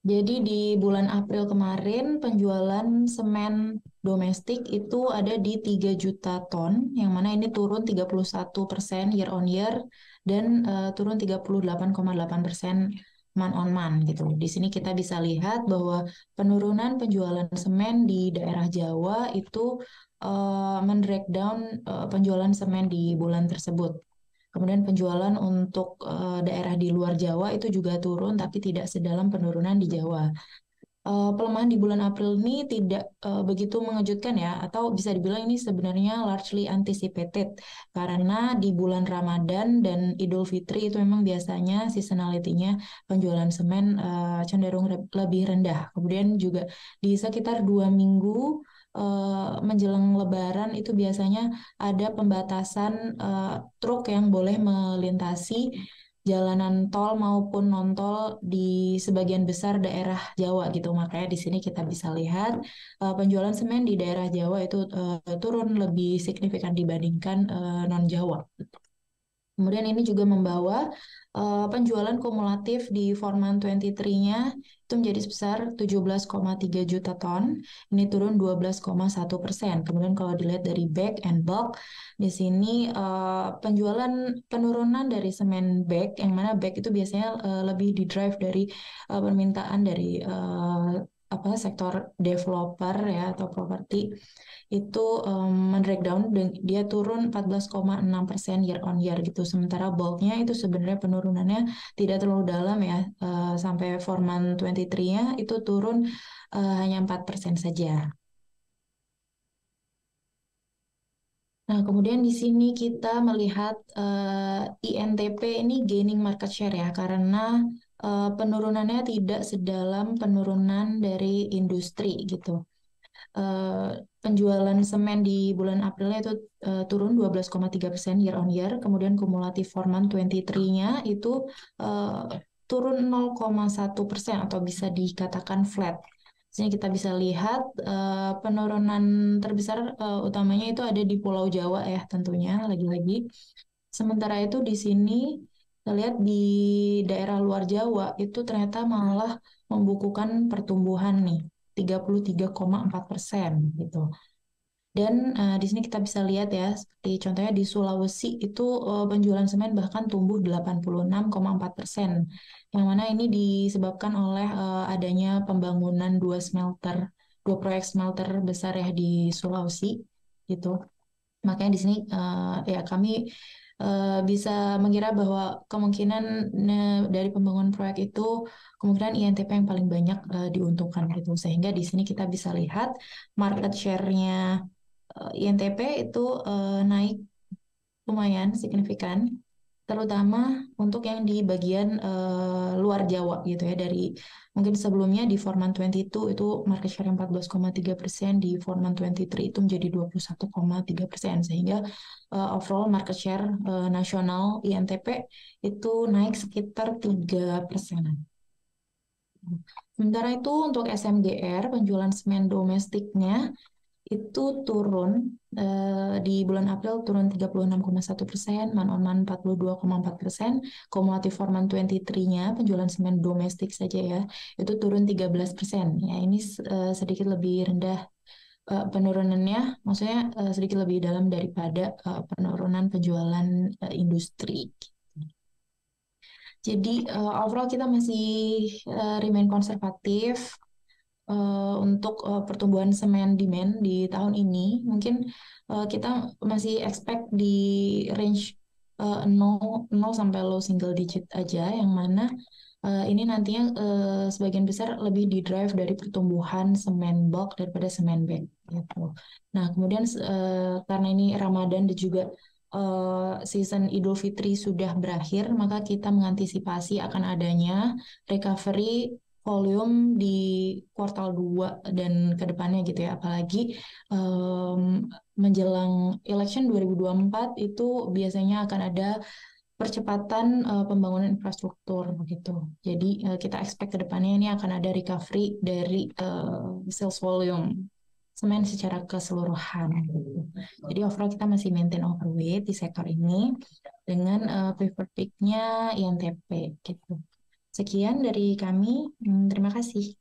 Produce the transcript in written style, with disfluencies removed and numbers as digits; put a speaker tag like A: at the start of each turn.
A: Jadi di bulan April kemarin penjualan semen domestik itu ada di 3 juta ton, yang mana ini turun 31% year on year dan turun 38,8% month on month gitu. Di sini kita bisa lihat bahwa penurunan penjualan semen di daerah Jawa itu men-breakdown penjualan semen di bulan tersebut. Kemudian penjualan untuk daerah di luar Jawa itu juga turun, tapi tidak sedalam penurunan di Jawa. Pelemahan di bulan April ini tidak begitu mengejutkan ya, atau bisa dibilang ini sebenarnya largely anticipated, karena di bulan Ramadan dan Idul Fitri itu memang biasanya seasonality-nya penjualan semen cenderung lebih rendah. Kemudian juga di sekitar 2 minggu menjelang Lebaran itu biasanya ada pembatasan truk yang boleh melintasi jalanan tol maupun non-tol di sebagian besar daerah Jawa gitu. Makanya di sini kita bisa lihat penjualan semen di daerah Jawa itu turun lebih signifikan dibandingkan non-Jawa. Kemudian ini juga membawa penjualan kumulatif di Forman 23-nya itu menjadi sebesar 17,3 juta ton. Ini turun 12,1%. Kemudian kalau dilihat dari bag and bulk, di sini penjualan penurunan dari semen bag, yang mana bag itu biasanya lebih di drive dari permintaan dari sektor developer ya atau properti itu men-breakdown dia turun 14,6% year on year gitu. Sementara bulknya itu sebenarnya penurunannya tidak terlalu dalam ya. Sampai Forman 23-nya itu turun hanya 4% saja. Nah, kemudian di sini kita melihat INTP ini gaining market share ya, karena penurunannya tidak sedalam penurunan dari industri gitu. Penjualan semen di bulan Aprilnya itu turun 12,3% year on year, kemudian kumulatif Forman 23-nya itu uh, turun 0,1% atau bisa dikatakan flat. Sini kita bisa lihat penurunan terbesar utamanya itu ada di Pulau Jawa ya tentunya lagi-lagi. Sementara itu di sini kita lihat di daerah luar Jawa itu ternyata malah membukukan pertumbuhan nih 33,4% gitu. Dan di sini kita bisa lihat ya, seperti contohnya di Sulawesi itu penjualan semen bahkan tumbuh 86,4%, yang mana ini disebabkan oleh adanya pembangunan dua proyek smelter besar ya di Sulawesi gitu. Makanya di sini ya kami bisa mengira bahwa kemungkinan dari pembangunan proyek itu kemungkinan INTP yang paling banyak diuntungkan gitu. Sehingga di sini kita bisa lihat market share-nya INTP itu naik lumayan signifikan, terutama untuk yang di bagian luar Jawa gitu ya. Dari mungkin sebelumnya di Forman 22 itu market share 14,3%, di Forman 23 itu menjadi 21,3%, sehingga overall market share nasional INTP itu naik sekitar 3%. Sementara itu untuk SMGR penjualan semen domestiknya itu turun di bulan April turun 36,1%, month on month 42,4%, kumulatif Forman 23-nya penjualan semen domestik saja ya, itu turun 13%. Ya, ini sedikit lebih rendah penurunannya, maksudnya sedikit lebih dalam daripada penurunan penjualan industri. Jadi overall kita masih remain konservatif untuk pertumbuhan semen demand di tahun ini. Mungkin kita masih expect di range 0 sampai low single digit aja, yang mana ini nantinya sebagian besar lebih di drive dari pertumbuhan semen bulk daripada semen bag gitu. Nah, kemudian karena ini Ramadan dan juga season Idul Fitri sudah berakhir, maka kita mengantisipasi akan adanya recovery volume di kuartal 2 dan ke depannya gitu ya. Apalagi menjelang election 2024 itu biasanya akan ada percepatan pembangunan infrastruktur begitu. Jadi kita expect ke depannya ini akan ada recovery dari sales volume semen secara keseluruhan gitu. Jadi overall kita masih maintain overweight di sektor ini dengan preferred pick-nya INTP gitu. Sekian dari kami. Terima kasih.